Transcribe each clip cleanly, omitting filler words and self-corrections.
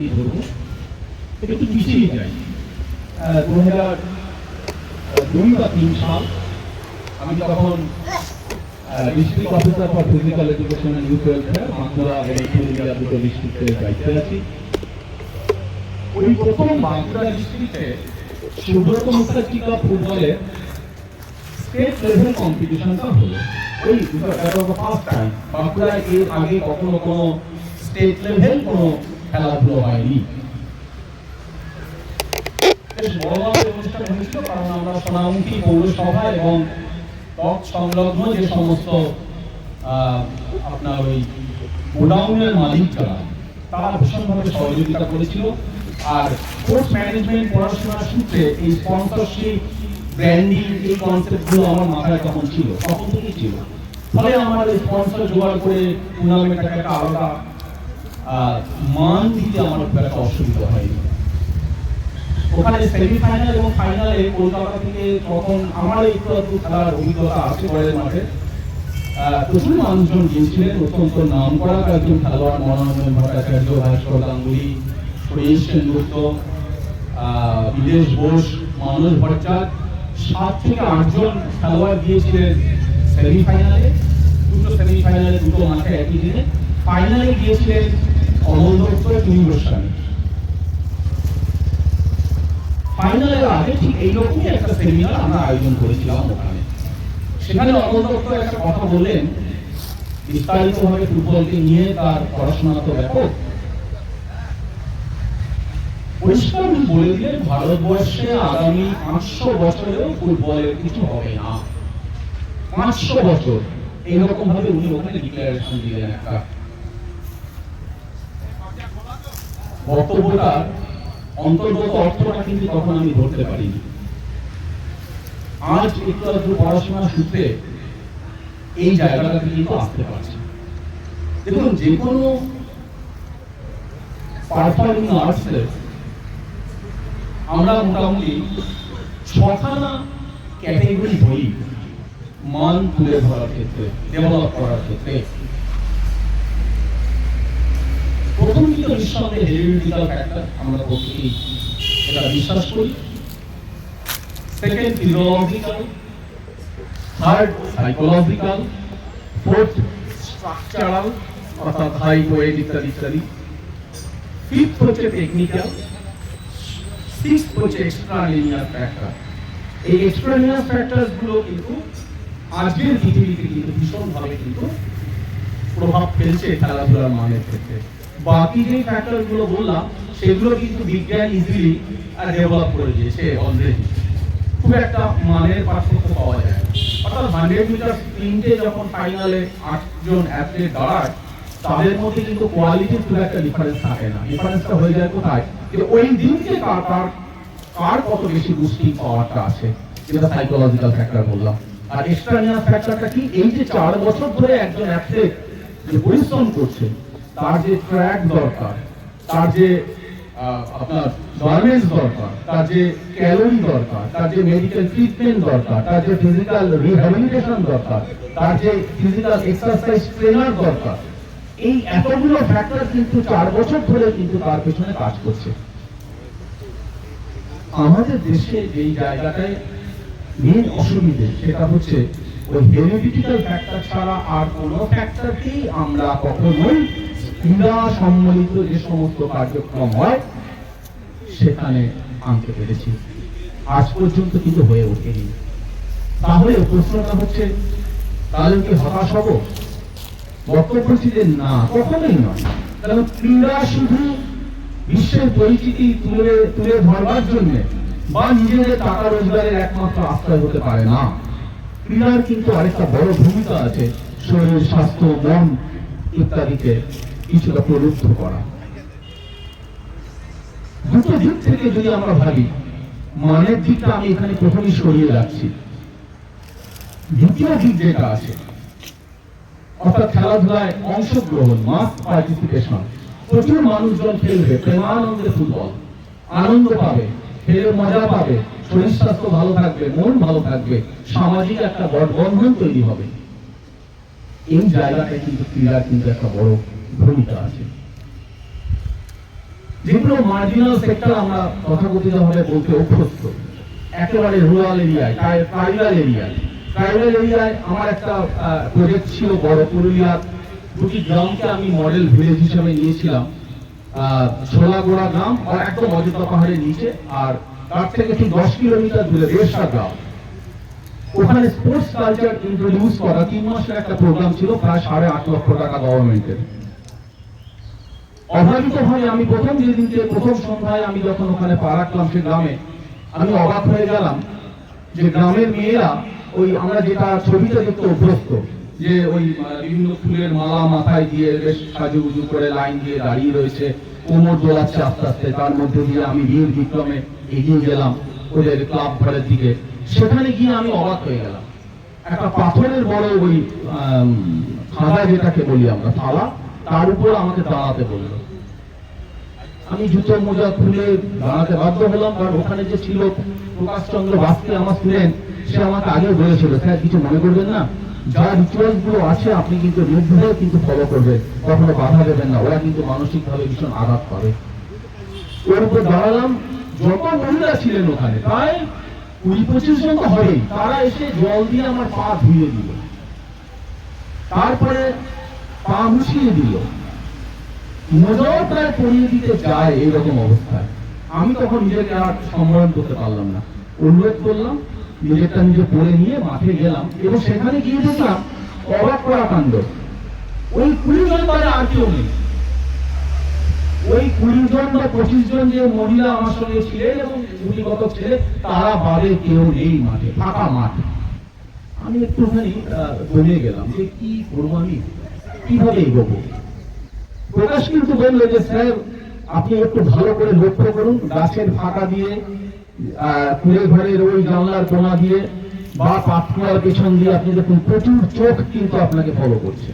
একটু পিছিয়ে যাই। 2002 বা 3 সাল আমি তখন district officer for physical education and youth welfare Bankura এবং পুরুলিয়া দুটো ডিস্ট্রিক্টের দায়িত্বে আছি। ওই প্রথম বাঁকুড়া ডিস্ট্রিক্টে সুব্রত মুখার্জি কাপ ফুটবলের স্টেট লেভেল কম্পিটিশনটা হলো। ওই ফার্স্ট টাইম বাঁকুড়ায় এর আগে কখনো কোনো স্টেট লেভেল কোনো খেলাধুলো হয়নি। বেশ বড়ভাবে অনুষ্ঠান হয়েছিল, কারণ আমরা সোনামুখী পৌরসভা এবং সংলগ্ন যে সমস্ত আপনার ওই গোডাউনের মালিকরা তারা ভীষণভাবে সহযোগিতা করেছিল। আর স্পোর্টস ম্যানেজমেন্ট পড়াশোনার সূত্রে এই স্পন্সরশিপ, ব্র্যান্ডিং, এই কনসেপ্টগুলো আমার মাথায় তখন ছিল, তখন থেকেই ছিল। ফলে আমার স্পন্সর জোগাড় করে টুর্নামেন্টটাকে একটা আলাদা মান দিতে আমার খুব একটা অসুবিধা হয়নি। ওখানে সেমিফাইনাল এবং ফাইনালে কলকাতা থেকে তখন আমার একটু খেলার অভিজ্ঞতা আছে পরের মাঠে। প্রচুর মানুষজন গিয়েছিলেন, অত্যন্ত নাম করা কয়েকজন খেলোয়াড়, মনোরঞ্জন ভট্টাচার্য, ভাস্কর গাঙ্গুলি, সুরেশ সেনগুপ্ত, বিদেশ বোস, মানস ভট্টাচার্য, 7 থেকে 8 জন খেলোয়াড় গিয়েছিলেন সেমিফাইনালে। দুটো সেমিফাইনালে দুটো মাঠে একই দিনে। ফাইনালে গিয়েছিলেন অমল দত্ত, টুনি গোস্বামী। ফাইনালের আগে ঠিক এইরকমই একটা সেমিনার আমরা আয়োজন করেছিলাম ওখানে। সেখানে অমল দত্ত একটা কথা বললেন বিস্তারিতভাবে ফুটবলকে নিয়ে, তার পড়াশোনা তো ব্যাপক। পরিষ্কার বলে দিলেন ভারতবর্ষে আগামী 500 বছরেও ফুটবলের কিছু হবে না। 500 বছর এইরকম ভাবে উনি ওখানে ডিক্লারেশন দিলেন। একটা বক্তব্যটা অন্তর্গত অর্থটা কিন্তু তখন আমি ধরতে পারিনি। আজ একটু একটু পড়াশোনার সূত্রে এই জায়গাটাতে কিন্তু আসতে পারছে। দেখুন, যে কোনো পারফর্মিং আর্টসে আমরা মোটামুটি 6খানা ক্যাটেগরি বই মান তুলে ধরার ক্ষেত্রে, ডেভেলপ করার ক্ষেত্রে। প্রথম দিকে নিঃসন্দেহে হেরিডিটাল ফ্যাক্টর, আমরা প্রত্যেকেই এটা বিশ্বাস করি। Second physiological, third psychological, fourth structural অর্থাৎ হাইট, ওয়েট ইত্যাদি ইত্যাদি, ফিফথ হচ্ছে টেকনিক্যাল, সিক্সথ হচ্ছে এক্সট্রালিনিয়ার ফ্যাক্টর। এই এক্সট্রালিনিয়ার ফ্যাক্টরস গুলো কিন্তু আজকের পৃথিবীতে কিন্তু ভীষণভাবে কিন্তু প্রভাব ফেলছে খেলাধুলার মানের ক্ষেত্রে। বাকি যে ফ্যাক্টর গুলো বললাম সেগুলো কিন্তু বিজ্ঞান ইজিলি ডেভেলপ করে দিয়েছে অলরেডি। খুব একটা মানের পার্থক্য পাওয়া যায়। অর্থাৎ 100 মিটার স্প্রিন্টে যখন ফাইনালে 8 জন অ্যাথলেট দাঁড়ায়, তাদের মধ্যে কিন্তু কোয়ালিটির খুব একটা ডিফারেন্স থাকে না। ডিফারেন্সটা হয়ে যায় কোথায়? যে ওই দিনকে কার কত বেশি বুস্টিং পাওয়ারটা আছে, যেটা সাইকোলজিক্যাল ফ্যাক্টর বললাম। আর এক্সট্রানিয়াস ফ্যাক্টরটা কি? এই যে 4 বছর ধরে একজন অ্যাথলেট যে পরিশ্রম করছে, তার যে ট্র্যাক দরকার, তার যে আপনার গার্মেন্টস দরকার, তার যে ক্যালোরি দরকার, তার যে মেডিকেল ট্রিটমেন্ট দরকার, তার যে ফিজিক্যাল রিহ্যাবিলিটেশন দরকার, তার যে ফিজিক্যাল এক্সারসাইজ ট্রেনার দরকার, এই এতগুলো ফ্যাক্টর কিন্তু 4 বছর ধরে কিন্তু তার পেছনে কাজ করছে। আমাদের দেশে যেই জায়গাটায় মেন অসুবিধে, সেটা হচ্ছে ওই হেরিডিটাল ফ্যাক্টর ছাড়া আর কোনো ফ্যাক্টরকেই আমরা কখনোই ক্রীড়া সম্মিলিত যে সমস্ত কার্যক্রম হয় সেখানে আনতে পেরেছি। আজ পর্যন্ত কিন্তু হয়ে ওঠেনি। তাহলে প্রশ্নটা হচ্ছে, তাহলে কি হতাশ হব? বক্তব্য যে না, কখনোই নয়। কারণ ক্রীড়া শুধু বিশ্বের পরিচিতি তুলে ধরবার জন্য বা নিজেদের টাকা রোজগারের একমাত্র আশ্রয় হতে পারে না। ক্রীড়ার কিন্তু আরেকটা বড় ভূমিকা আছে, শরীর, স্বাস্থ্য, মন ইত্যাদিকে কিছুটা প্রলুব্ধ করা। দুটো দিক থেকে যদি আমরা ভাবি, মানের দিকটা আমি এখানে প্রথমেই সরিয়ে রাখছি। দ্বিতীয় দিক যেটা আছে, অর্থাৎ খেলাধুলায় অংশগ্রহণ, মাস পার্টিসিপেশন। প্রচুর মানুষজন খেলবে, প্রেমানন্দে ফুটবল আনন্দ পাবে, খেলে মজা পাবে, শরীর স্বাস্থ্য ভালো থাকবে, মন ভালো থাকবে, সামাজিক একটা বন্ধন তৈরি হবে। এই জায়গাটায় কিন্তু ক্রীড়ার কিন্তু একটা বড় ভূমিকা আছে। যেগুলো মার্জিনাল সেক্টর আমরা তথাকথিতভাবে বলতে অভ্যস্ত, একেবারে রুরাল এরিয়ায়, ট্রাইবাল এরিয়ায় আমার একটা প্রজেক্ট ছিল বড়। পুরুলিয়ার দুটি গ্রামকে আমি মডেল ভিলেজ হিসেবে নিয়েছিলাম, ছোলাগোড়া গ্রাম আর একদম অযোধ্যা পাহাড়ের নিচে, আর তার থেকে ঠিক 10 কিলোমিটার দূরে রেশা গ্রাম। ওখানে স্পোর্টস কালচার ইন্ট্রোডিউস করা 3 মাসের একটা প্রোগ্রাম ছিল, প্রায় 8.5 লক্ষ টাকা গভর্নমেন্টের। অভাবিতভাবে আমি প্রথম সন্ধ্যায় আমি যখন ওখানে পা রাখলাম সে গ্রামে, আমি অবাক হয়ে গেলাম যে গ্রামের মেয়েরা ওই আমরা যেটা ছবিতে দেখতে অভ্যস্ত, যে ওই বিভিন্ন ফুলের মালা মাথায় দিয়ে বেশ সাজুগুজু করে লাইন দিয়ে দাঁড়িয়ে রয়েছে, কোমর দোলাচ্ছে আস্তে আস্তে। তার মধ্যে দিয়ে আমি বীর বিক্রমে এগিয়ে গেলাম ওদের ক্লাব ঘরের দিকে। সেখানে গিয়ে আমি অবাক হয়ে গেলাম, একটা পাথরের বড় ওই খাদা যেটাকে বলি আমরা থালা, তার উপর আমাকে দাঁড়াতে বললো। আমি জুতো মোজা খুলে দাঁড়াতে বাধ্য হলাম, কারণ ওখানে যে ছিল প্রকাশ চন্দ্র বাস্কে আমার স্টুডেন্ট, সে আমাকে আগে বলেছিল, স্যার কিছু মনে করবেন না, যা রিচুয়ালস গুলো আছে আপনি কিন্তু নির্ভয়ে কিন্তু ফলো করবেন, কখনো বাধা দেবেন না, ওরা কিন্তু মানসিক ভাবে ভীষণ আঘাত পাবে। ওর উপর দাঁড়ালাম, যত মহিলা ছিলেন ওখানে প্রায় 20-25 জন তো হবেই, তারা এসে জল দিয়ে আমার পা ধুয়ে দিল, তারপরে পা মুছিয়ে দিল, মজাও প্রায় পরিয়ে দিতে যায়। এইরকম অবস্থায় আমি তখন নিজেকে আর সম্বরণ করতে পারলাম না, অনুরোধ করলাম, নিজেরটা নিজে পরে নিয়ে মাঠে গেলাম, এবং সেখানে গিয়ে দেখলাম অবাক করা কাণ্ড। ওই 20 জন বাদে আর কেউ নেই। ওই 20 জন বা 25 জন যে মহিলা আমার সঙ্গে ছিলেন এবং গুটিগত ছেলে, তারা বাদে কেউ নেই মাঠে, ফাঁকা মাঠ। আমি একটুখানি দমে গেলাম যে কি করবো, আমি কিভাবে এগোবো। প্রকাশ কিন্তু বললো যে স্যার আপনি একটু ভালো করে লক্ষ্য করুন, গাছের ফাঁকা দিয়ে, কুড়ে ঘরের ওই জানলার কোনা দিয়ে বা পাতকুয়ার পেছন দিয়ে আপনি দেখুন প্রচুর চোখ কিন্তু আপনাকে ফলো করছে।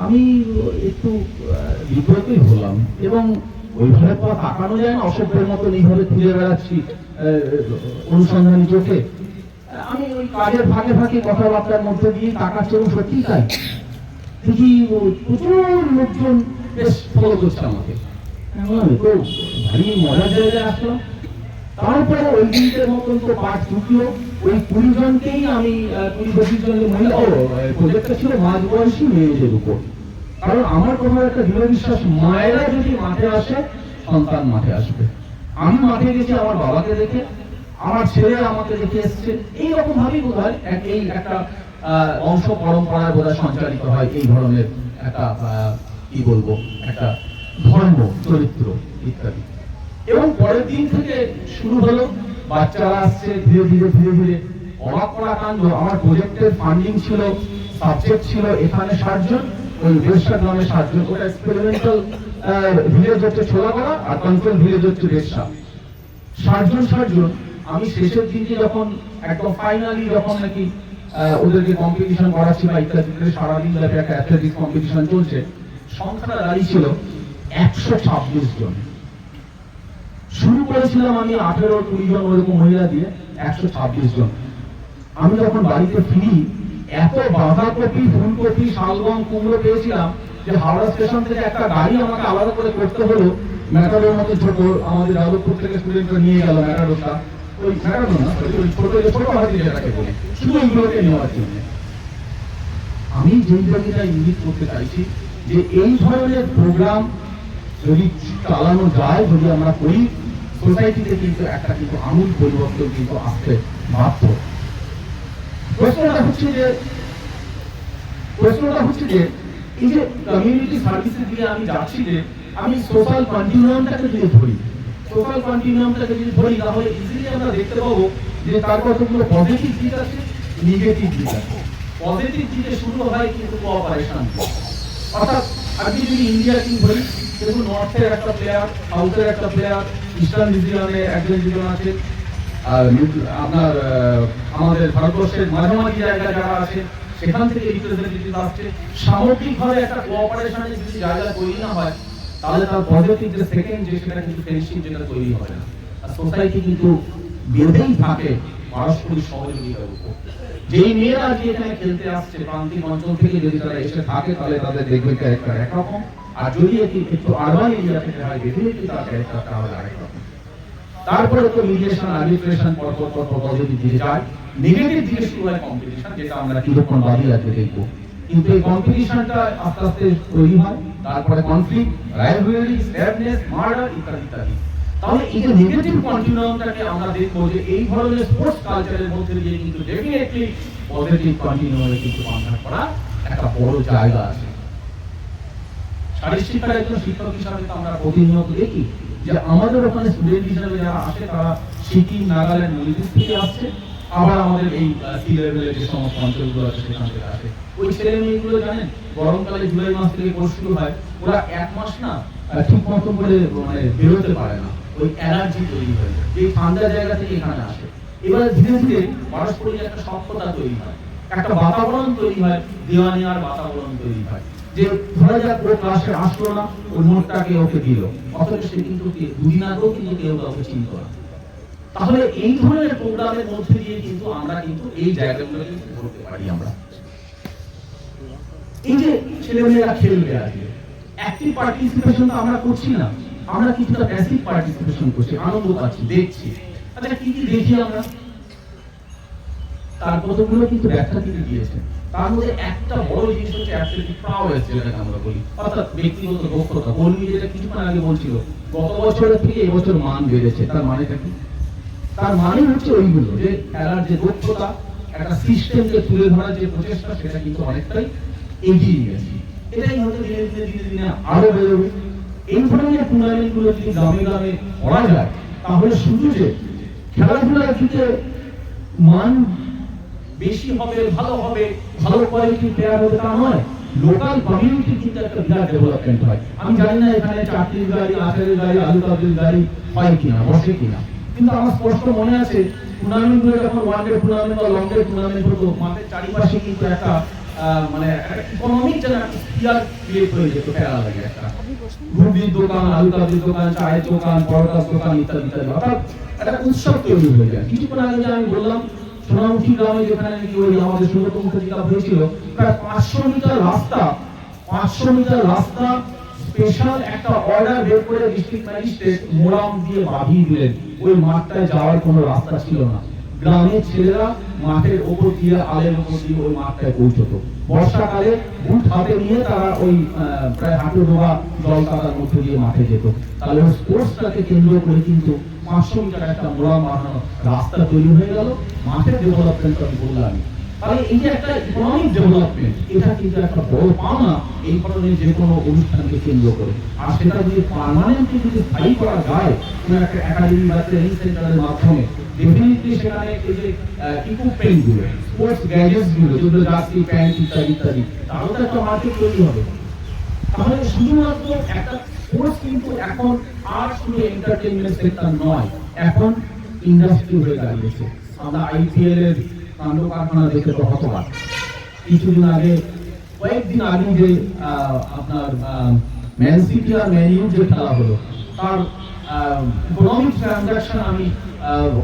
আমি একটু বিব্রতই হলাম, এবং ওইভাবে তো তাকানো যায় না, অসভ্যের মতন এইভাবে খুঁজে বেড়াচ্ছি অনুসন্ধানী চোখে। আমি ওই কাজের ফাঁকে ফাঁকে কথাবার্তার মধ্যে দিয়ে তাকাচ্ছি, এবং সত্যি তাই দেখি প্রচুর লোকজন বেশ ফলো করছে আমাকে। তো ভারী মজার জায়গায় আসলাম। তারপরে ওই দিনটার মতন তো পাঠ ঢুকলো, ওই 20 জনকেই আমি 20-25 জনের মহিলা প্রজেক্টটা ছিল মাঝ বয়সী মেয়েদের উপর। কারণ আমার কোনো একটা দৃঢ় বিশ্বাস, মায়েরা যদি মাঠে আসে সন্তান মাঠে আসবে। আমি মাঠে গেছি আমার বাবাকে দেখে, আমার ছেলে আমাকে দেখে এসছে, এইরকম ভাবেই বোধ হয় এই একটা বংশ পরম্পরায় বোধ হয় সঞ্চালিত হয় এই ধরনের একটা কি বলবো একটা ধর্ম চরিত্র ইত্যাদি। এবং পরের দিন থেকে শুরু হলো, বাচ্চারা আসছে ধীরে ধীরে ধীরে ধীরে। অবাক করা কাণ্ড, আমার প্রজেক্টের ফান্ডিং ছিল, সাবজেক্ট ছিল এখানে 60 জন, ওই রেশা গ্রামে 60 জন। ওটা এক্সপেরিমেন্টাল ভিলেজ হচ্ছে ছোলাগড়া, আর কন্ট্রোল ভিলেজ হচ্ছে রেশা। 60 জন। আমি শেষের দিকে যখন একদম ফাইনালি যখন নাকি ওদেরকে কম্পিটিশন করাচ্ছি বা ইত্যাদি, সারাদিন ব্যাপী একটা অ্যাথলেটিক্স কম্পিটিশন চলছে, সংখ্যাটা দাঁড়িয়েছিল 126 জন। শুরু করেছিলাম আমি 18-20 জন ওরকম মহিলা দিয়ে, 126 জন। আমি যখন বাড়িতে ফিরি, এত বাঁধাকপি, ফুলকপি, শালগম, কুমড়ো পেয়েছিলাম যে হাওড়া স্টেশন থেকে একটা গাড়ি আমাকে আলাদা করে করতে হলো। ম্যাটাডোর মতো ছোট, আমাদের যাদবপুর থেকে স্টুডেন্টরা নিয়ে গেল ম্যাটাডোরটা, ওই ম্যাটাডোর না, ওই ছোট হাতি যেটাকে বলি, শুধু এইগুলোকে নেওয়ার জন্য। আমি যেই জায়গাটা ইঙ্গিত করতে চাইছি যে এই ধরনের প্রোগ্রাম যদি চালানো যায়, যদি আমরা করি, সোসাইটিতে কিন্তু একটা কিন্তু আমূল পরিবর্তন কিন্তু আসতে বাধ্য। প্রশ্নটা হচ্ছে যে এই যে কমিউনিটি সার্ভিসে দিয়ে আমি যাচ্ছি, যে আমি সোশ্যাল কন্টিনিউয়ামটাকে যদি ধরি, তাহলে ইজিলি আমরা দেখতে পাবো যে তার কতগুলো পজিটিভ দিক আছে, নেগেটিভ দিক আছে। পজিটিভ দিকে শুরু হয় কিন্তু কোঅপারেশন। অর্থাৎ আজকে যদি ইন্ডিয়া টিম ধরি, দেখুন নর্থের একটা প্লেয়ার, সাউথের একটা প্লেয়ার, ইস্টার্ন রিজিয়নে একজন দুজন আছে, আর আপনার আমাদের ভারতবর্ষের মাঝামাঝি জায়গা যারা আছে সেখান থেকে রিপ্রেজেন্টেটিভ আসছে। সামগ্রিকভাবে একটা কোঅপারেশনের যদি জায়গা তৈরি না হয়, তাহলে তার পজিটিভ যে সেকেন্ড যে সেটা কিন্তু ফ্রেন্ডশিপ যেটা তৈরি হবে না। আর সোসাইটি কিন্তু বেঁধেই থাকে পারস্পরিক সহযোগিতার উপর। যেই মেয়েরা আজকে এখানে খেলতে আসছে প্রান্তিক অঞ্চল থেকে, যদি তারা এসে থাকে তাহলে তাদের দেখবে ক্যারেক্টার একরকম, আর যদি একটু আরবান এরিয়া থেকে হয় ডেফিনেটলি তার ক্যারেক্টারটা হবে আরেক রকম। তারপরে তো মিডিয়েশন আর্বিট্রেশন পরপর যদি দিয়ে যায়, নেগেটিভ দিকে শুরু হয় কম্পিটিশন, যেটা আমরা কিছুক্ষণ বাদই আজকে দেখবো। কিন্তু এই কম্পিটিশনটা আস্তে আস্তে তৈরি হয়, তারপরে কনফ্লিক্ট, রাইভালরি, স্যাডনেস, মার্ডার ইত্যাদি ইত্যাদি। তাহলে এই যে নেগেটিভ কন্টিনিউয়ামটাকে আমরা দেখবো যে এই ধরনের স্পোর্টস কালচারের মধ্যে দিয়ে কিন্তু ডেফিনেটলি পজিটিভ কন্টিনিউয়ামে কিন্তু কনভার্ট করা একটা বড় জায়গা আছে। শারীরিক শিক্ষার একজন শিক্ষক হিসাবে তো আমরা প্রতিনিয়ত দেখি যে আমাদের ওখানে স্টুডেন্ট হিসাবে যারা আসে তারা সিকিম, নাগাল্যান্ড, মণিপুর থেকে আসছে, আবার আমাদের এই সি লেভেলের যে সমস্ত অঞ্চলগুলো আছে সেখান থেকে আসে। ওই ছেলে মেয়েগুলো জানেন গরমকালে জুলাই মাস থেকে কোর্স শুরু হয়, ওরা এক মাস না ঠিক মতো করে মানে বেরোতে পারে না, ওই অ্যালার্জি তৈরি হয়ে যায়, এই ঠান্ডা জায়গা থেকে এখানে আসে। এবার ধীরে ধীরে পারস্পরিক একটা সক্ষতা তৈরি হয়, একটা বাতাবরণ তৈরি হয়, দেওয়ানিয়ার বাতাবরণ তৈরি হয়, যে ধরা যাক ও ক্লাসে আসলো না, ওই নোটটাকে ওকে দিল, অথচ সে কিন্তু দুদিন আগেও কিন্তু কেউ কাউকে চিনত না। তাহলে এই ধরনের প্রোগ্রামের মধ্যে দিয়ে কিন্তু আমরা কিন্তু এই জায়গাগুলো কিন্তু ধরতে পারি। আমরা এই যে ছেলেমেয়েরা খেলবে আজকে, অ্যাক্টিভ পার্টিসিপেশন তো আমরা করছি না, আমরা কিছুটা প্যাসিভ পার্টিসিপেশন করছি, আনন্দ পাচ্ছি, দেখছি। আচ্ছা কি কি দেখি আমরা? তার কতগুলো কিন্তু ব্যাখ্যা তিনি দিয়েছেন। তার মধ্যে একটা বড় জিনিস হচ্ছে অ্যাথলেটিক প্রাওয়েস, যেটাকে আমরা বলি, অর্থাৎ ব্যক্তিগত দক্ষতা। কর্মী যেটা কিছুক্ষণ আগে বলছিল, গত বছরের থেকে এবছর মান বেড়েছে, তার মানেটা কি? তার মানে হচ্ছে ওইগুলো যে খেলার যে দক্ষতা, একটা সিস্টেমকে তুলে ধরার যে প্রচেষ্টা, সেটা কিন্তু অনেকটাই এগিয়ে গেছে। এটাই হয়তো দিনে দিনে দিনে আরো বেরোবে। এই ধরনের টুর্নামেন্ট গুলো যদি গ্রামে গ্রামে করা যায়, তাহলে শুধু যে খেলাধুলার দিকে মান বেশি হবে, ভালো হবে, ভালো কোয়ালিটির প্লেয়ার হবে তা নয়, লোকাল কমিউনিটি কিন্তু একটা বিরাট ডেভেলপমেন্ট হয়। আমি জানি না এখানে চাকরির গাড়ি, আচারের গাড়ি, আলু কাবলির গাড়ি হয় কিনা, বসে কিনা, কিন্তু আমার স্পষ্ট মনে আছে টুর্নামেন্ট গুলো যখন ওয়ানডে টুর্নামেন্ট বা লংডে টুর্নামেন্ট হতো, মাঠের চারিপাশে কিন্তু একটা মানে ইকোনমিক যেন একটা স্পিয়ার ক্রিয়েট হয়ে যেত, খেলা লাগে একটা ঘুগনির দোকান, আলু কাবলির দোকান, চায়ের দোকান, পরোটার দোকান ইত্যাদি ইত্যাদি, অর্থাৎ একটা উৎসব তৈরি হয়ে যায়। কিছুক্ষণ আগে যে আমি বললাম সোনামুখী গ্রামে যেখানে নাকি ওই আমাদের ষোলতম প্রতিযোগিতা হয়েছিল, প্রায় 500 মিটার রাস্তা স্পেশাল একটা অর্ডার বের করে ডিস্ট্রিক্ট ম্যাজিস্ট্রেট মোরাম দিয়ে বাঁধিয়ে দিলেন। ওই মাঠটায় যাওয়ার কোনো রাস্তা ছিল না, গ্রামের ছেলেরা মাঠের ওপর দিয়ে, আলের ওপর দিয়ে ওই মাঠটায় পৌঁছতো। বর্ষাকালে বুট হাতে নিয়ে তারা ওই প্রায় হাঁটু ডোবা জল কাদার মধ্যে দিয়ে মাঠে যেত। তাহলে ওই স্পোর্টসটাকে কেন্দ্র করে কিন্তু 500 মিটার একটা মোড়া মারানো রাস্তা তৈরি হয়ে গেল। মাঠের ডেভেলপমেন্ট আমি বললাম, তাহলে এই যে একটা ইকোনমিক ডেভেলপমেন্ট, এটা কিন্তু একটা বড় পাওনা এই ধরনের যে কোনো অনুষ্ঠানকে কেন্দ্র করে। আর সেটা যদি পার্মানেন্টলি যদি স্থায়ী করা যায় কোনো একটা একাডেমি বা ট্রেনিং সেন্টারের মাধ্যমে, ডেফিনেটলি সেখানে এই যে ইকুইপমেন্ট গুলো, স্পোর্টস গ্যাজেটস গুলো, যেগুলো জার্সি, প্যান্ট ইত্যাদি ইত্যাদি, তারও তো একটা মার্কেট তৈরি হবে। তাহলে শুধুমাত্র একটা স্পোর্টস কিন্তু এখন আর শুধু এন্টারটেইনমেন্ট সেক্টর নয়, এখন ইন্ডাস্ট্রি হয়ে দাঁড়িয়েছে। আমরা আইপিএল এর কাণ্ড কারখানা দেখে তো হতবাক। কিছুদিন আগে, কয়েকদিন আগে যে আপনার ম্যান সিটি আর ম্যান ইউ যে খেলা হলো, তার ইকোনমিক ট্রানজাকশন আমি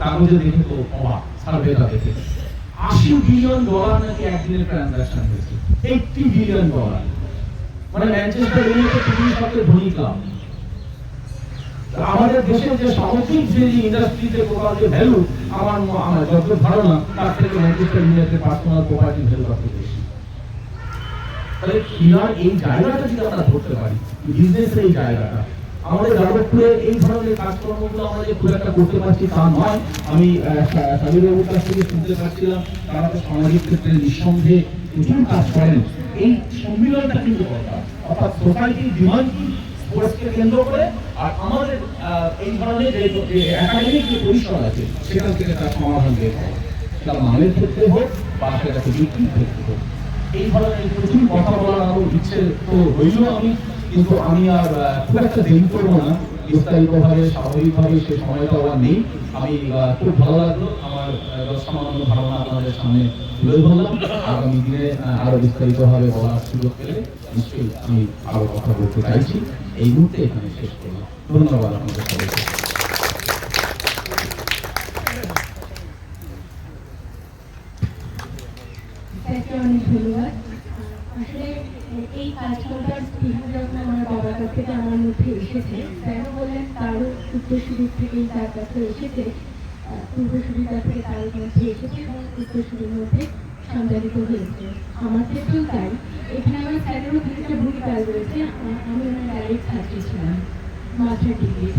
কাগজে দেখে তো অবাক, সার্ভেটা দেখে। $80 বিলিয়ন নাকি একদিনের ট্রানজাকশন হয়েছে, $80 বিলিয়ন। মানে ম্যানচেস্টার ইউনাইটেড পৃথিবীর সবচেয়ে ধনী ক্লাব। আমাদের দেশের যে সামগ্রিক যে ইন্ডাস্ট্রিতে টোটাল যে ভ্যালু, আমার যত ধারণা, তার থেকে Manchester United personal property value সবচেয়ে বেশি। তাহলে কিনার এই জায়গাটা যদি আমরা ধরতে পারি, বিজনেসের এই জায়গাটা, আমাদের যাদবপুরে এই ধরনের কাজকর্মগুলো আমরা যে খুব একটা করতে পারছি তা নয়। আমি সাবিরবাবুর কাছ থেকে শুনতে পাচ্ছিলাম, তারা তো সামাজিক ক্ষেত্রে নিঃসন্দেহে প্রচুর কাজ করেন। এই সম্মিলনটা কিন্তু দরকার, অর্থাৎ সোসাইটির ডিমান্ড কি, স্পোর্টসকে কেন্দ্র করে, আর আমাদের এই ধরনের যে একাডেমিক যে পরিসর আছে সেখান থেকে তার সমাধান বের হয়, সেটা মানের ক্ষেত্রে হোক বা সেটা বিক্রির ক্ষেত্রে হোক। এই ধরনের প্রচুর কথা বলার আরো ইচ্ছে তো রইল আমি, কিন্তু আমি আর খুব একটা দেরি করবো না, বিস্তারিতভাবে স্বাভাবিকভাবে সে সময়টা আর নেই। আমি খুব ভালো লাগলো আমার সামান্য ধারণা আপনাদের সামনে তুলে ধরলাম। আগামী দিনে আরো বিস্তারিতভাবে বলার সুযোগ পেলে নিশ্চয়ই আমি আরো কথা বলতে চাইছি। এই মুহূর্তে এখানে শেষ করলাম। ধন্যবাদ আপনাদের সবাইকে। অনেক ধন্যবাদ। আসলে এই কাজটার যখন আমার বাবা হয়েছে, স্যারও বললেন তারও উত্তরসূরি থেকেই তার কাছে এসেছে, পূর্বসূরির কাছ থেকে তার মধ্যে এসেছে এবং উত্তরসূরির মধ্যে সঞ্চালিত হয়েছে। আমার ক্ষেত্রেও তাই। এখানে আমার স্যারেরও কিছুটা ভূমিকা রয়েছে, আমি ওনার ডাইরেক্ট ছাত্রী ছিলাম মাস্টার ডিগ্রি।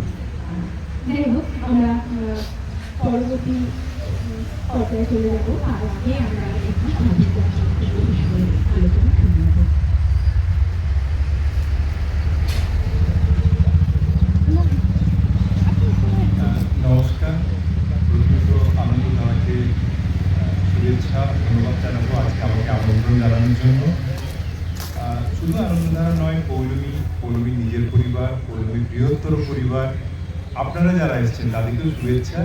যাই হোক, আমরা পরবর্তী পর্যায়ে চলে যাবো, তার আগে আমরা একটু সামাজিক বিষয়ে আলোচনা শুরু করবো। নমস্কার, প্রথমত আমি আমাকে শুভেচ্ছা ধন্যবাদ জানাবো আজকে আমাকে আমন্ত্রণ জানানোর জন্য। শুধু আনন্দধারা নয়, পৌলমী নিজের পরিবার, পৌলমী বৃহত্তর পরিবার, আপনারা যারা এসেছেন তাদেরকেও শুভেচ্ছা।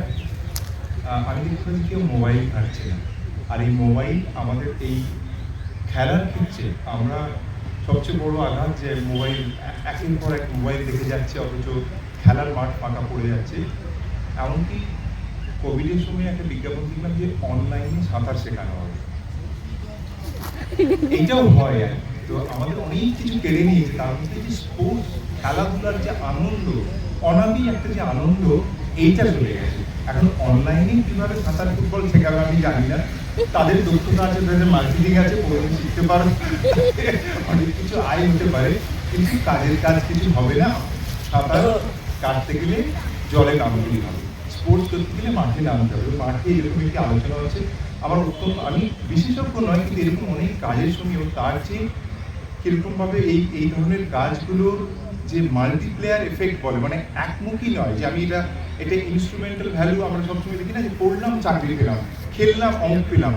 আমি দেখতে পাচ্ছি কেউ মোবাইল ঘাটছে না, আর এই মোবাইল আমাদের এই খেলার ক্ষেত্রে আমরা সবচেয়ে বড় আঘাত যে মোবাইল একের পর এক মোবাইল দেখে যাচ্ছে, অথচ খেলার মাঠ ফাঁকা পড়ে যাচ্ছে। এমনকি কোভিডের সময় একটা বিজ্ঞাপন দেখলাম যে অনলাইনে সাঁতার শেখানো হবে, এইটাও হয়। তো আমাদের অনেক কিছু কেড়ে নিয়েছে, তার মধ্যে যে স্পোর্টস খেলাধুলার যে আনন্দ, অনাবি একটা যে আনন্দ, এইটা চলে গেছে। এখন অনলাইনে কিভাবে সাঁতার ফুটবল শেখাবে আমি জানি না, তাদের দক্ষতা আছে, তাদের মার্কেটিং আছে, পড়ে শিখতে পারো, অনেক কিছু আয় হতে পারে, কিন্তু কাজের কাজ কিছু হবে না। সাঁতার কাটতে গেলে জলে নামতেই হবে, স্পোর্টস করতে গেলে মাঠে নামতে হবে। মাঠে এরকম একটি আলোচনা আছে আমার অত্যন্ত, আমি বিশেষজ্ঞ নয়, কিন্তু এরকম অনেক কাজের সঙ্গে তার যে কিরকমভাবে এই ধরনের কাজগুলোর যে মাল্টিপ্লেয়ার এফেক্ট বলে, মানে একমুখী নয় যে আমি এটা ইনস্ট্রুমেন্টাল ভ্যালু আমরা সবসময় দেখি না যে পড়লাম চাকরি পেলাম, খেললাম অঙ্ক পেলাম,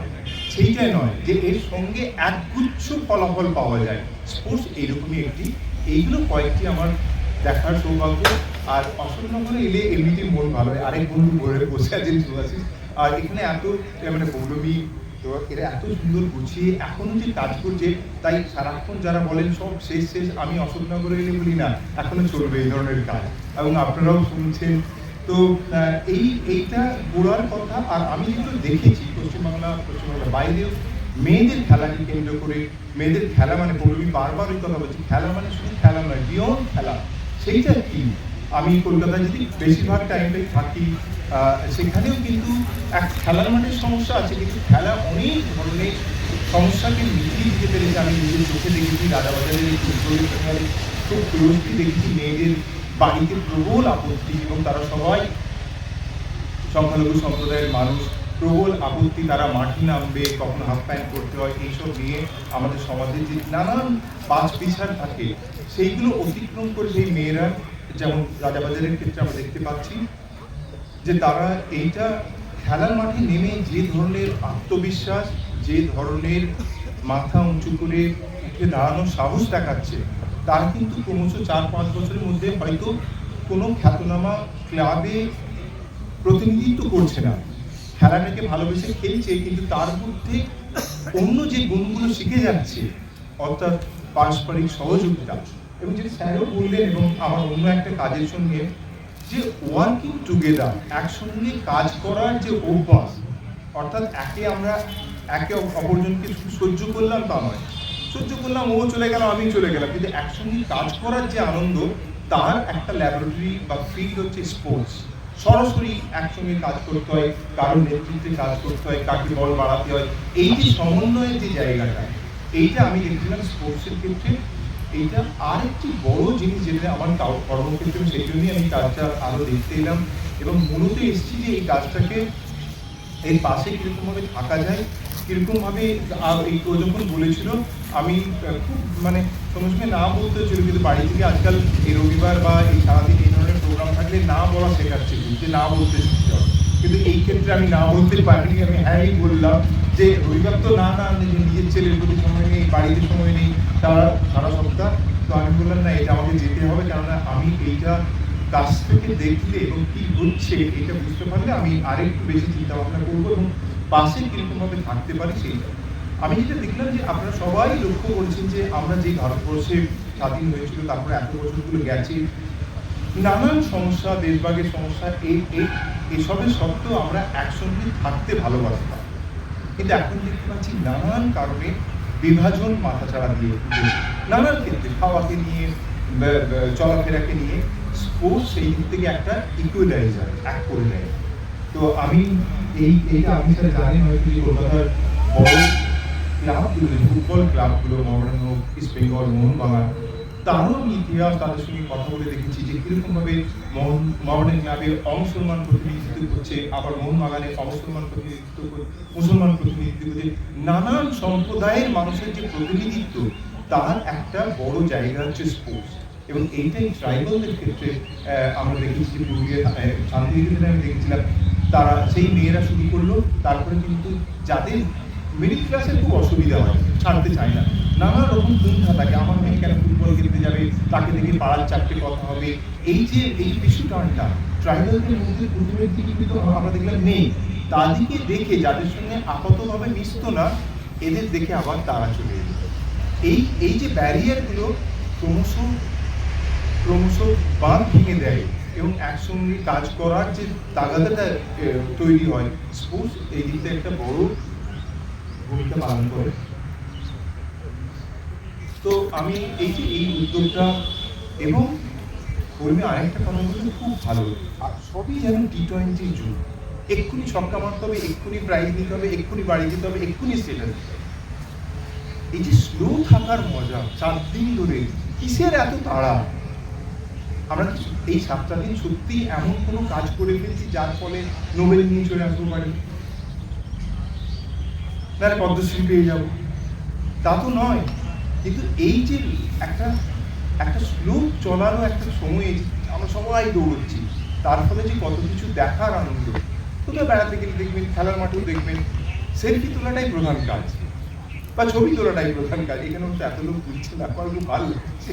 সেইটাই নয়, যে এর সঙ্গে একগুচ্ছ ফলাফল পাওয়া যায়। স্পোর্টস এইরকমই একটি, এইগুলো কয়েকটি আমার দেখার সৌভাগ্য। আর অশোকনগরে এলে এমনিতেই মন ভালো হয়। আরেক বন্ধু ঘরে বসে আছেন সুভাষিস, আর এখানে এত মানে পৌলমী, তো এরা এত সুন্দর গুছিয়ে এখনো যে কাজ করছে, তাই সারাক্ষণ যারা বলেন সব শেষ, আমি অশোকনগরে এলে বলি না এখনো চলবে এই ধরনের কাজ, এবং আপনারাও শুনছেন। তো এইটা গোড়ার কথা। আর আমি যেগুলো দেখেছি পশ্চিমবাংলার বাইরেও মেয়েদের খেলাকে কেন্দ্র করে, মেয়েদের খেলা মানে পৌলমী বারবার ওই কথা বলছি, খেলা মানে শুধু খেলা নয়, বিয়ন্ড খেলা। সেইটা কি, আমি কলকাতায় যদি বেশিরভাগ টাইমটাই থাকি, সেখানেও কিন্তু এক খেলার মাঠের সমস্যা আছে, কিন্তু খেলা অনেক ধরনের সমস্যাকে মিটিয়ে দিতে পেরেছে। আমি নিজের চোখে দেখেছি রাজাবাজারের এই ফুটবলের খেলায় খুব ক্লোজলি দেখেছি মেয়েদের বাড়িতে প্রবল আপত্তি, এবং তারা সবাই সংখ্যালঘু সম্প্রদায়ের মানুষ, প্রবল আপত্তি, তারা মাঠে নামবে, কখনো হাফ প্যান্ট করতে হয়, এইসব নিয়ে আমাদের সমাজে যে নানান পাঁচ বিচার থাকে, সেইগুলো অতিক্রম করে সেই মেয়েরা, যেমন রাজাবাজারের ক্ষেত্রে আমরা দেখতে পাচ্ছি যে তারা এইটা খেলার মাঠে নেমে যে ধরনের আত্মবিশ্বাস, যে ধরনের মাথা উঁচু করে উঠে দাঁড়ানোর সাহস দেখাচ্ছে, তার কিন্তু ক্রমশ 4-5 বছরের মধ্যে হয়তো কোনো খ্যাতনামা ক্লাবে প্রতিনিধিত্ব করছে না, খেলাটাকে ভালোবেসে খেলছে, কিন্তু তার মধ্যে অন্য যে গুণগুলো শিখে যাচ্ছে, অর্থাৎ পারস্পরিক সহযোগিতা, এবং যেটা স্যারও বললেন, এবং আমার অন্য একটা কাজের সঙ্গে যে ওয়ার্কিং টুগেদার, একসঙ্গে কাজ করার যে অভ্যাস, অর্থাৎ একে অপরজনকে সহ্য করলাম তা নয়, সহ্য করলাম ও চলে গেল আমি চলে গেলাম, কিন্তু একসঙ্গে কাজ করার যে আনন্দ, তার একটা ল্যাবরেটরি বা ফিল্ড হচ্ছে স্পোর্টস। সরাসরি একসঙ্গে কাজ করতে হয়, কারোর নেতৃত্বে কাজ করতে হয়, কাকে বল বাড়াতে হয়, এই যে সমন্বয়ের যে জায়গাটা, এইটা আমি দেখছিলাম স্পোর্টসের ক্ষেত্রে। এইটা আরেকটি বড় জিনিস, যেটা আমার কর্মক্ষেত্রে, সেই জন্যই আমি কাজটা আরো দেখতে এলাম, এবং মূলত এসেছি যে এই কাজটাকে এর পাশে কিরকমভাবে থাকা যায়, কিরকমভাবে। এই যখন বলেছিল, আমি খুব মানে সঙ্গে সঙ্গে না বলতে হচ্ছিল, কিন্তু বাড়ি থেকে আজকাল এই রবিবার বা এই সারাদিন এই ধরনের প্রোগ্রাম থাকলে না বলা শেখাচ্ছে, যে না বলতে শিখতে হবে। কিন্তু এই ক্ষেত্রে আমি না বলতে পারিনি, আমি হ্যাঁই বললাম যে রবিবার তো না নিজের ছেলের প্রতি সময় নেই, বাড়িতে সময় নেই, সারা সপ্তাহ। তো আমি বললাম না, এটা আমাকে যেতে হবে, কেননা আমি এইটা কাছ থেকে দেখলে এবং কি হচ্ছে এটা বুঝতে পারলে আমি আরেকটু বেশি চিন্তা ভাবনা করবো, এবং পাশে কিরকমভাবে থাকতে পারি সেইটা। আমি যেটা দেখলাম যে আপনারা সবাই লক্ষ্য করছেন যে আমরা যে ভারতবর্ষে স্বাধীন হয়েছিল, তারপরে এত বছরগুলো গেছে, নানান সমস্যা, দেশভাগের সমস্যা, এসবের সত্ত্বেও আমরা একসঙ্গে থাকতে ভালোবাসতাম। কিন্তু এখন দেখতে পাচ্ছি নানান কারণে বিভাজন মাথাচাড়া দিয়ে, নানান ক্ষেত্রে খাওয়াকে নিয়ে, চলাফেরাকে নিয়ে, স্পোর্টস সেই দিক থেকে একটা ইকুয়ালাইজার এক করে দেয়। তো আমি এইটা আপনি স্যার জানেন হয়তো যে কলকাতার বড় ক্লাবগুলো, ফুটবল ক্লাবগুলো, মডার্ন হোক, ইস্ট বেঙ্গল, মোহনবাগান, তারও আমি ইতিহাস তাদের সঙ্গে কথা বলে দেখেছি যে কিরকমভাবে মডার্ন ক্লাবে অমুসলমান প্রতিনিধিত্ব করছে, আবার মোহনবাগানে মুসলমান প্রতিনিধিত্ব করছে। নানান সম্প্রদায়ের মানুষের যে প্রতিনিধিত্ব, তার একটা বড় জায়গা হচ্ছে স্পোর্টস। এবং এইটাই ট্রাইবালদের ক্ষেত্রে আমরা দেখেছি যে পুরুলিয়া শান্তিনিকেতনে আমি দেখেছিলাম, তারা সেই মেয়েরা শুরু করলো, তারপরে কিন্তু যাদের মিডিল ক্লাসের খুব অসুবিধা হয়, ছাড়তে চায় না, নানা রকম কুণ্ঠা থাকে, আমার মেয়ে কেন ফুটবল খেলতে যাবে, তাকে দেখে পাড়ার চারটে কথা হবে, এই পিছু টানটা ট্রাইবালদের মধ্যে প্রথমের দিকে কিন্তু আমরা দেখলাম নেই। তাদেরকে দেখে, যাদের সঙ্গে আপাতভাবে মিশতো না, এদের দেখে আবার তারা চলে এলো। এই যে ব্যারিয়ারগুলো ক্রমশ বাঁধ ভেঙে দেয় এবং একসঙ্গে কাজ করার যে তাগাদাটা তৈরি হয়, স্পোর্টস এই দিকটা একটা বড় ভূমিকা পালন করে। তো আমি এই উদ্যোগটা, এবং কর্মী আরেকটা কথা বলতে খুব ভালো, আর সবই যেন T20 যুগ, এক্ষুনি ছক্কা মারতে হবে, এক্ষুনি প্রাইজ নিতে হবে, এক্ষুনি বাড়ি দিতে হবে, এক্ষুনি স্টেটাস। এই যে স্লো থাকার মজা, 4 দিন ধরে কিসের এত তাড়া? আমরা এই 7টা দিন সত্যি এমন কোনো কাজ করে ফেলছি যার ফলে নোবেল নিয়ে চলে আসবো পারি, নাহলে পদ্মশ্রী পেয়ে যাবো, তা তো নয়। কিন্তু এই যে একটা স্লো চলারও একটা সময়, আমরা সবাই দৌড়চ্ছি, তার ফলে যে কত কিছু দেখার আনন্দ, কোথাও বেড়াতে গেলে দেখবেন, খেলার মাঠেও দেখবেন, সেলফি তোলাটাই প্রধান কাজ বা ছবি তোলাটাই প্রধান কাজ। এখানে তো এত লোক তুলছে না, আমার খুব ভালো লাগছে।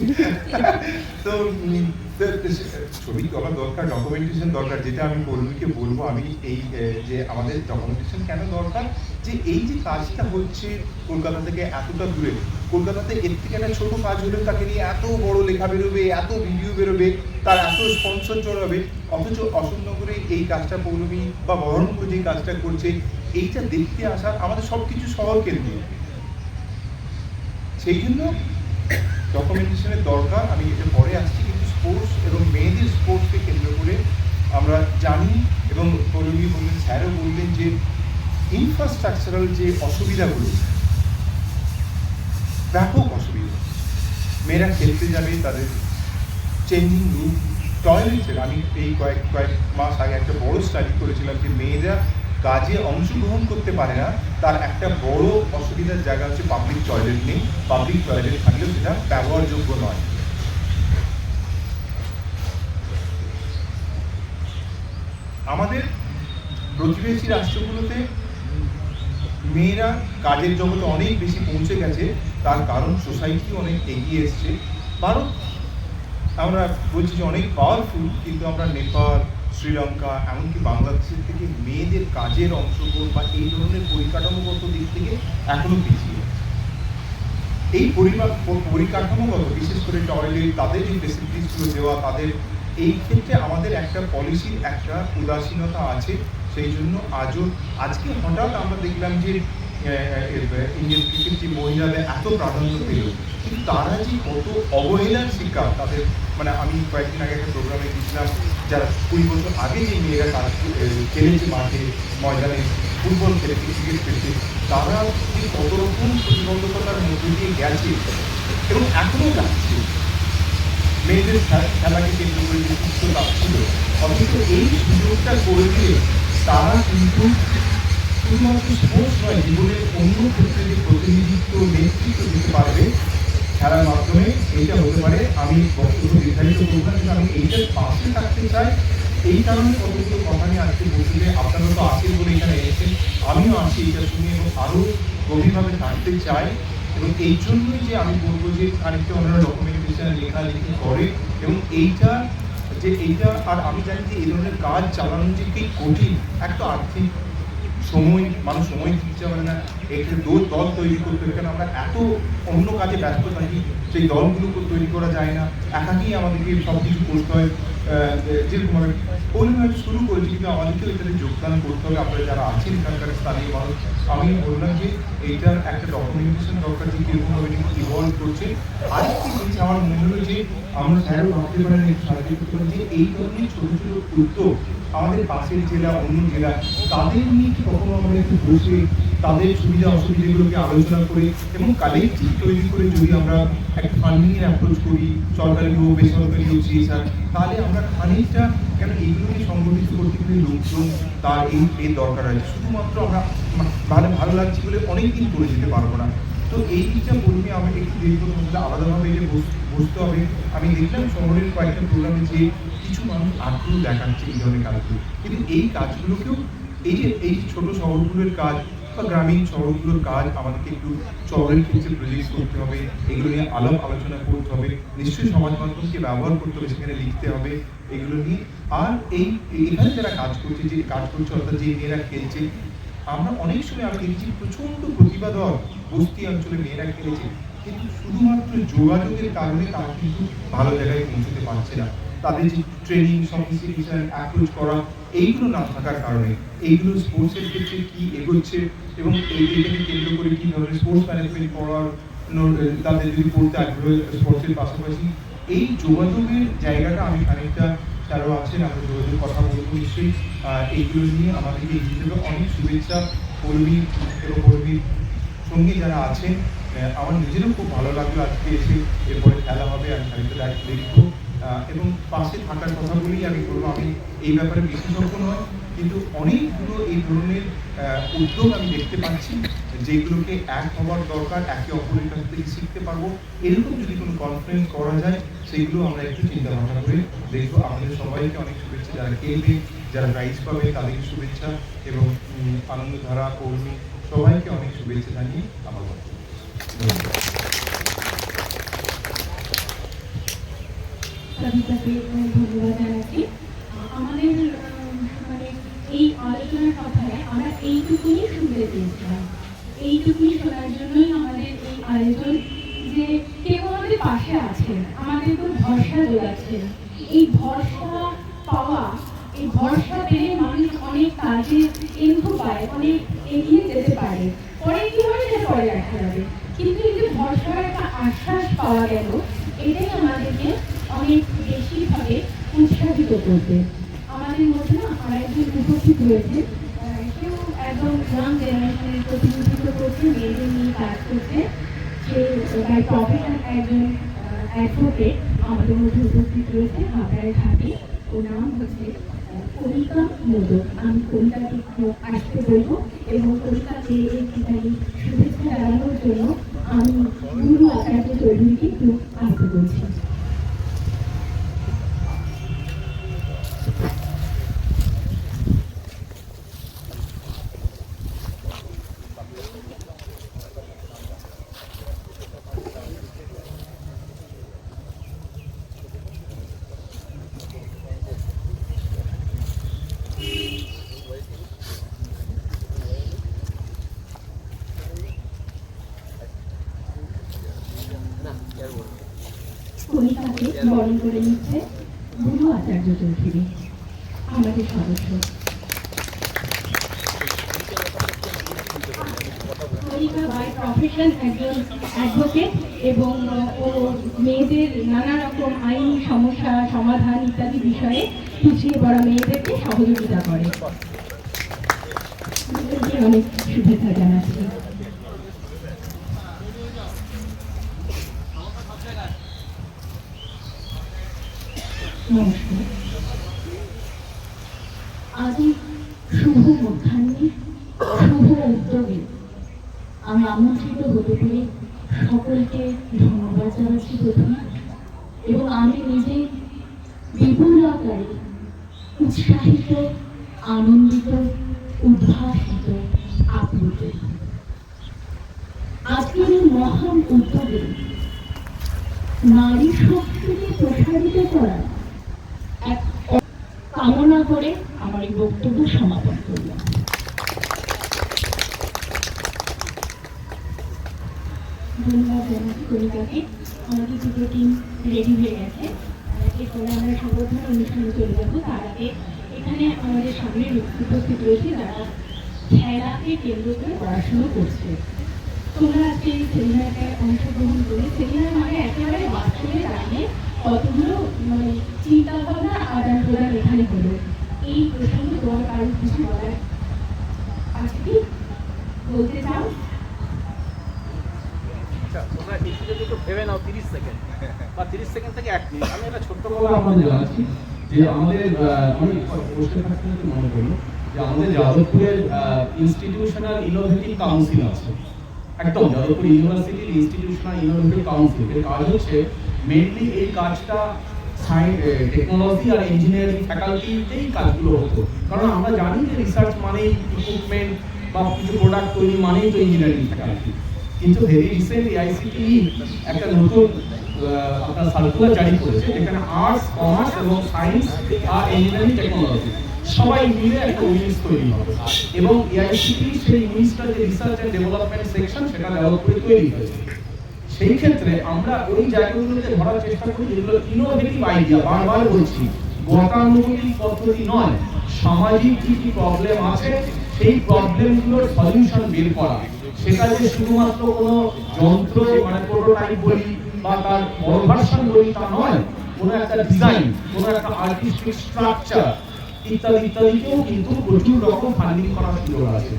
তো ছবি তোলা দরকার, ডকুমেন্টেশন দরকার, যেটা আমি কর্মীকে বলবো, আমি এই যে আমাদের ডকুমেন্টেশন কেন দরকার, যে এই যে কাজটা হচ্ছে কলকাতা থেকে এতটা দূরে, কলকাতাতে এর থেকে একটা ছোট কাজ হলেও তাকে নিয়ে এত বড় লেখা বেরোবে, এত ভিডিও বেরোবে, তার এত স্পন্সর চড়াবে, অথচ অশোকনগরে এই কাজটা পৌলমী বা বহরমপুর যে কাজটা করছে, এইটা দেখতে আসার আমাদের সব কিছু শহর কেন্দ্রিক, সেই জন্য ডকুমেন্টেশনের দরকার। আমি এটা পরে আসছি, কিন্তু স্পোর্টস এবং মেয়েদের স্পোর্টসকে কেন্দ্র করে আমরা জানি, এবং পৌলমী বললেন, স্যারও বললেন যে ইনফ্রাস্ট্রাকচারাল যে অসুবিধাগুলো, ব্যাপক অসুবিধা, মেয়েরা খেলতে যাবে, তাদের চেঞ্জিং রুম, টয়লেটের, আমি এই কয়েক মাস আগে একটা বড় স্টাডি করেছিলাম যে মেয়েরা কাজে অংশগ্রহণ করতে পারে না, তার একটা বড় অসুবিধার জায়গা হচ্ছে পাবলিক টয়লেট নেই, পাবলিক টয়লেট থাকলেও সেটা ব্যবহারযোগ্য নয়। আমাদের প্রতিবেশী রাষ্ট্রগুলোতে মেয়েরা কাজের জগতে অনেক বেশি পৌঁছে গেছে, তার কারণ সোসাইটি অনেক এগিয়ে এসছে। ভারত আমরা বলছি যে অনেক পাওয়ারফুল, কিন্তু আমরা নেপাল, শ্রীলঙ্কা, এমনকি বাংলাদেশের থেকে মেয়েদের কাজের অংশগ্রহণ বা এই ধরনের পরিকাঠামোগত দিক থেকে এখনো পিছিয়ে। এই পরিকাঠামোগত, বিশেষ করে টয়লেট, তাদের যে ফেসিলিটিসগুলো দেওয়া, তাদের এই ক্ষেত্রে আমাদের একটা পলিসির একটা উদাসীনতা আছে। সেই জন্য আজকে হঠাৎ আমরা দেখলাম যে ইন্ডিয়ান ক্রিকেট যে মহিলাদের এত প্রাধান্য পেল, কিন্তু তারা যে কত অবহেলার শিকার তাদের, মানে আমি কয়েকদিন আগে একটা প্রোগ্রামে গেছিলাম, যারা 20 বছর আগে যে মেয়েরা তারা খেলেছে মাঠে ময়দানে, ফুটবল খেলেছে, ক্রিকেট খেলেছে, তারা যে কত রকম প্রতিবন্ধকতার মধ্যে দিয়ে গেছে এবং এখনও যাচ্ছে, মেয়েদের খেলাকে কেন্দ্র করে যে সুস্থতা ছিল, অথচ এই সুযোগটা করে দিলে তারা কিন্তু শুধুমাত্র স্পোর্টস নয়, জীবনের অন্য ক্ষেত্রে যে প্রতিনিধিত্ব, নেতৃত্ব দিতে পারবে খেলার মাধ্যমে, এইটা হতে পারে। আমি বক্তব্য নির্ধারিত করব না, কিন্তু আমি এইটার পাশে থাকতে চাই। এই কারণে কতগুলো কথা নিয়ে আজকে বলছি যে আপনারা তো আসেন বলে এখানে এসেছেন, আমিও আসি এটা শুনে এবং আরও গভীরভাবে থাকতে চাই। এবং এই জন্যই যে আমি বলবো যে খানিকটা ওনারা ডকুমেন্টেশন লেখালেখি করে, এবং এইটা আর আমি জানি যে এই ধরনের কাজ চালানো যে কি কঠিন, একটা আর্থিক সময়, মানুষ সময় দিতে পারে না, একটা দল তৈরি করতে হবে, কারণ আমরা এত অন্য কাজে ব্যস্ত থাকি, সেই দলগুলো তৈরি করা যায় না, একাকেই আমাদেরকে সব কিছু করতে হয়। যেরকম আমি হয়তো শুরু করেছি, কিন্তু আমাদেরকেও এটাতে যোগদান করতে হবে। আপনারা যারা আছেন এখানকার স্থানীয় মানুষ, আমি বললাম যে এইটার একটা ডকুমেন্টেশন দরকার, যে কিরকমভাবে এটা ইভলভ করছে। আরেকটি জিনিস আমার মনে হলো যে আমরা স্যারও ভাবতে পারেন, একটু সাহায্য করতে পারেন, যে এই ধরনের ছোট ছোট উদ্যোগ আমাদের পাশের জেলা, অন্য জেলা, তাদের নিয়ে কি কখনো আমরা একটু বসে তাদের সুবিধা অসুবিধাগুলোকে আলোচনা করে এবং কালেক্টিভ তৈরি করে যদি আমরা একটা ফান্ডিং এর অ্যাপ্রোচ করি, সরকারি হোক বেসরকারি হোক, স্যার, তাহলে আমরা খানিকটা, কেন এইগুলোকে সংগঠিত করতে গেলে লোকজন তার এই দরকার আছে। শুধুমাত্র আমরা ভালো লাগছে বলে অনেকদিন করে যেতে পারবো না। তো এই দিকটা প্রথমে আমি একটু দেখবো, আলাদাভাবে যে বসতে হবে। আমি দেখলাম শহরের কয়েকটা প্রোগ্রামে যে কিছু মানুষ আগ্রহ দেখাচ্ছে এই ধরনের কাজগুলো, কিন্তু এই কাজগুলোকেও এই ছোট শহরগুলোর কাজ বা গ্রামীণ শহরগুলোর কাজ আমাদেরকে একটু শহরের ক্ষেত্রে প্রজেক্ট করতে হবে, এগুলো নিয়ে আলোচনা করতে হবে, নিশ্চয়ই সমাজ মাধ্যমকে ব্যবহার করতে হবে, সেখানে লিখতে হবে এগুলো নিয়ে। আর এখানে যারা কাজ করছে অর্থাৎ যে মেয়েরা খেলছে, আমরা অনেক সময় আমি দেখছি প্রচন্ড প্রতিভাধর বস্তি অঞ্চলে মেয়েরা খেলেছে, কিন্তু শুধুমাত্র যোগাযোগের কারণে তারা কিন্তু ভালো জায়গায় পৌঁছতে পারছে না। তাদের যে ট্রেনিং, সফিস্টিকেশন, অ্যাপ্রোচ করা, এইগুলো না থাকার কারণে এইগুলো স্পোর্টসের ক্ষেত্রে কি এগোচ্ছে এবং এইটাকে কেন্দ্র করে কি ধরনের স্পোর্টস ম্যানেজমেন্ট পড়ার, তাদের যদি পড়তে আগ্রহ স্পোর্টসের পাশাপাশি এই যোগাযোগের জায়গাটা আমি খানিকটা যারা আছেন আমরা যোগাযোগের কথা বলবো নিশ্চয়ই। এইগুলো নিয়ে আমাদেরকে এই হিসেবে অনেক শুভেচ্ছা। কর্মী এবং কর্মীর সঙ্গে যারা আছেন, আমার নিজেরও খুব ভালো লাগলো আজকে এসে। এরপরে খেলা হবে, আমি খানিকটা দেখবো এবং পাশে থাকার কথা বলেই আমি বলবো, আমি এই ব্যাপারে বিশেষজ্ঞ নয়, কিন্তু অনেকগুলো এই ধরনের উদ্যোগ আমি দেখতে পাচ্ছি যেগুলোকে এক হওয়ার দরকার, একে অপরের কাছ থেকে শিখতে পারবো। এরকম যদি কোনো কনফারেন্স করা যায়, সেগুলো আমরা একটু চিন্তা ভাবনা করে দেখবো। আমাদের সবাইকে অনেক শুভেচ্ছা, যারা খেলবে, যারা প্রাইজ পাবে তাদেরকে শুভেচ্ছা, এবং আনন্দধারা কর্মী সবাইকে অনেক শুভেচ্ছা জানিয়ে আমার বক্তব্য। সবিতাকে ধন্যবাদ জানাচ্ছি। আমাদের মানে এই আলোচনার কথায় আমরা এইটুকুনি শুনতে চেয়েছিলাম, এইটুকুনি শোনার জন্যই আমাদের এই আয়োজন, যে কেউ আমাদের পাশে আছেন, আমাদের কোনো ভরসা যোগাচ্ছেন। এই ভরসা পাওয়া, এই ভরসা পেলে মানুষ অনেক কাজে ইনফো পায়, অনেক এগিয়ে যেতে পারে। পরে কি হবে সেটা পরে দেখা যাবে, কিন্তু এই যে ভরসার একটা আশ্বাস পাওয়া গেল, এটাই আমাদেরকে অনেক বেশিভাবে উৎসাহিত করবে। আমাদের মধ্যে না আরেকজন উপস্থিত রয়েছে, কেউ একদম ইয়াং জেনারেশনের প্রতিনিধিত্ব করছে, মেয়েদের নিয়ে কাজ করছে। সে বাই প্রফেশন একজন অ্যাডভোকেট আমাদের মধ্যে উপস্থিত রয়েছে, হাবড়ায় থাকি। ওর নাম হচ্ছে কবিতা মোদক। আমি কবিতাকে আসতে বলবো এবং কবিতাকে একটুখানি শুভেচ্ছা জানানোর জন্য আমি গুরু আচার্য চৌধুরীকে একটু আসতে বলছি। কবিতাকে বরণ করে নিচ্ছে গুরু আচার্য চৌধুরী, আমাদের সদস্য। কবিতা বাই প্রফেশন একজন অ্যাডভোকেট এবং ও মেয়েদের নানা রকম আইনি সমস্যা সমাধান ইত্যাদি বিষয়ে পিছিয়ে পড়া মেয়েদেরকে সহযোগিতা করে। অনেক শুভেচ্ছা জানাচ্ছি। নমস্কার। আজ এই শুভ মধ্যাহ্নে, শুভ উদ্যোগে আমি আমন্ত্রিত হতে পেরে সকলকে ধন্যবাদ জানাচ্ছি প্রথমে, এবং আমি নিজে বিপুল আকারে উৎসাহিত, আনন্দিত, উদ্ভাসিত, আপ্লুত। আজকের এই মহান উদ্যোগে নারী শক্তিকে প্রসারিত করা এক কামনা করে আমার এই বক্তব্য সমাপন করলাম। ধন্যবাদ জানাচ্ছি কবিতাকে। আমাদের দুটো টিম রেডি হয়ে গেছে। এরপরে আমরা সংবর্ধনা অনুষ্ঠানে চলে যাবো। তার আগে এখানে আমাদের সামনে উপস্থিত রয়েছে যারা খেলাকে কেন্দ্র করে পড়াশুনো করছে। তোমরা আজকে এই সেমিনারটায় অংশগ্রহণ করে সেমিনার মানে একেবারে বাস্তবে দাঁড়িয়ে কতগুলো মানে চিন্তা ভাবনা আদান প্রদান এখানে হলো। এই প্রসঙ্গে তোমার কারণ কিছু বলার আছে কি, বলতে চাও? আচ্ছা, তোমরা একটু একটু ভেবে নাও 30 সেকেন্ড বা 30 সেকেন্ড থেকে 1 মিনিট। আমি একটা ছোট্ট কথা আপনাদের জানাচ্ছি যে আমাদের আমি বসে থাকতে থাকতে মনে করলো যে আমাদের যাদবপুরের ইনস্টিটিউশনাল ইনোভেটিভ কাউন্সিল আছে, একদম যাদবপুর ইউনিভার্সিটির ইনস্টিটিউশনাল ইনোভেটিভ কাউন্সিল। এর কাজ হচ্ছে মেইনলি এই কাজটা টেকনোলজি আর ইঞ্জিনিয়ারিং ফ্যাকাল্টিতেই কাজগুলো হতো, কারণ আমরা জানি যে রিসার্চ মানেই ইকুইপমেন্ট বা কিছু প্রোডাক্ট তৈরি মানেই তো ইঞ্জিনিয়ারিং ফ্যাকাল্টি। কিন্তু ভেরি রিসেন্টলি আইসিটি একটা নতুন আপনার সার্কুলার জারি করেছে যেখানে আর্টস, কমার্স এবং সায়েন্স আর ইঞ্জিনিয়ারিং টেকনোলজি সবাই মিলে একটা উইংস তৈরি হবে, এবং এআইসিটি সেই উইংসটা যে রিসার্চ এন্ড ডেভেলপমেন্ট সেকশন সেটা ডেভেলপ করে তৈরি হয়েছে। সেই ক্ষেত্রে আমরা ওই জায়গাগুলোতে ধরার চেষ্টা করি যেগুলো ইনোভেটিভ আইডিয়া, বারবার বলছি গতানুগতিক পদ্ধতি নয়, সামাজিক কি কি প্রবলেম আছে সেই প্রবলেমগুলোর সলিউশন বের করা। সেটা যে শুধুমাত্র কোনো যন্ত্র মানে প্রোটোটাইপ বলি বা তার বড় ভার্সন বলি তা নয়, কোনো একটা ডিজাইন, কোনো একটা আর্টিস্টিক স্ট্রাকচার ইত্যাদি ইত্যাদিকেও কিন্তু প্রচুর রকম ফান্ডিং করার সুযোগ আছে।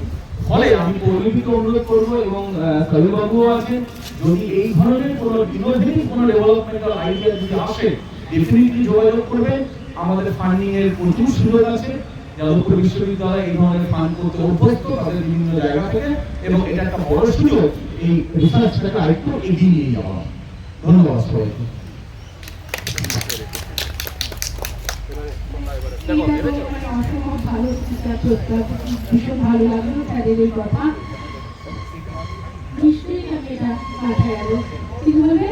ফলে আমি পরিমিতিকে অনুরোধ করবো এবং কবিবাবুও আছেন, যদি এই ধরনের কোনো ইনোভেটিভ কোনো ডেভেলপমেন্টাল আইডিয়া যদি আসে ডেফিনেটলি যোগাযোগ করবেন। আমাদের ফান্ডিং এর প্রচুর সুযোগ আছে, যাদবপুর বিশ্ববিদ্যালয় এই ধরনের ফান্ড করতে অভ্যস্ত তাদের বিভিন্ন জায়গা থেকে, এবং এটা একটা বড় সুযোগ এই রিসার্চটাকে আরেকটু এগিয়ে নিয়ে যাওয়া। ধন্যবাদ সবাইকে। অসম্ভব ভালো চিন্তা প্রস্তাব, ভীষণ ভালো লাগলো তাদের এই কথা। নিশ্চয়ই আমি এটা মাথায় আলো। কি বলবে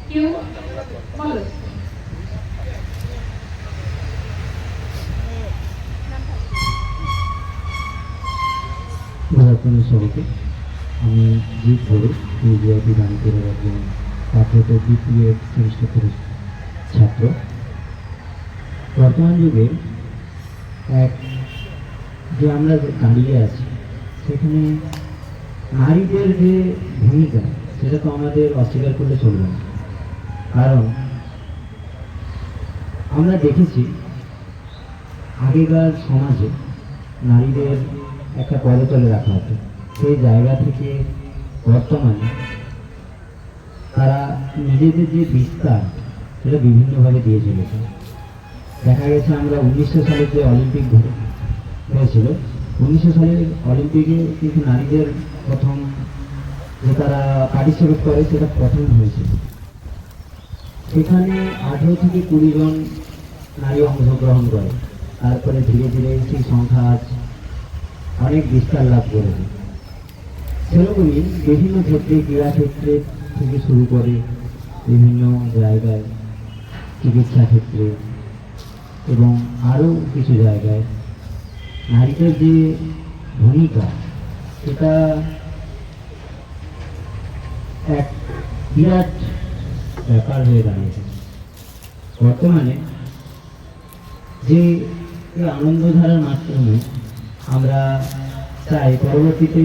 কেউ? বলো। সবাইকে আমি জিৎ ধরে বিজেপি বাণিজ্যের একজন পাঠ্যত দ্বিতীয় সেমিস্টারের ছাত্র। বর্তমান যুগে এক যে আমরা দাঁড়িয়ে আছি সেখানে নারীদের যে ভূমিকা সেটা তো আমাদের অস্বীকার করলে চলবে না, কারণ আমরা দেখেছি আগেকার সমাজে নারীদের একটা পদতলে রাখা হতো, সেই জায়গা থেকে বর্তমানে তারা নিজেদের যে বিস্তার সেটা বিভিন্নভাবে দিয়ে চলেছে। দেখা গেছে আমরা 1900 সালে যে অলিম্পিক হয়েছিল, 1900 সালের অলিম্পিকে কিন্তু নারীদের প্রথম যে তারা পার্টিসিপেট করে সেটা প্রথম হয়েছিল। সেখানে 18 থেকে 20 জন নারী অংশগ্রহণ করে, তারপরে ধীরে ধীরে সেই সংখ্যা আজ অনেক বিস্তার লাভ করেছে। সেরকমই বিভিন্ন ক্ষেত্রে, ক্রীড়া ক্ষেত্রে থেকে শুরু করে বিভিন্ন জায়গায়, চিকিৎসা ক্ষেত্রে এবং আরও কিছু জায়গায় নারীদের যে ভূমিকা সেটা এক বিরাট ব্যাপার হয়ে দাঁড়িয়েছে। বর্তমানে যে আনন্দধারার মাধ্যমে আমরা চাই পরবর্তীতে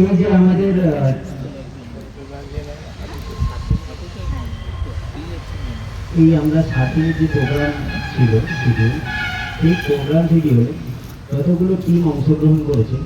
এই যে আমাদের এই আমরা ছাত্রীর যে প্রোগ্রাম ছিল শুধু সেই প্রোগ্রাম ভিডিও যতগুলো টিম অংশগ্রহণ করেছে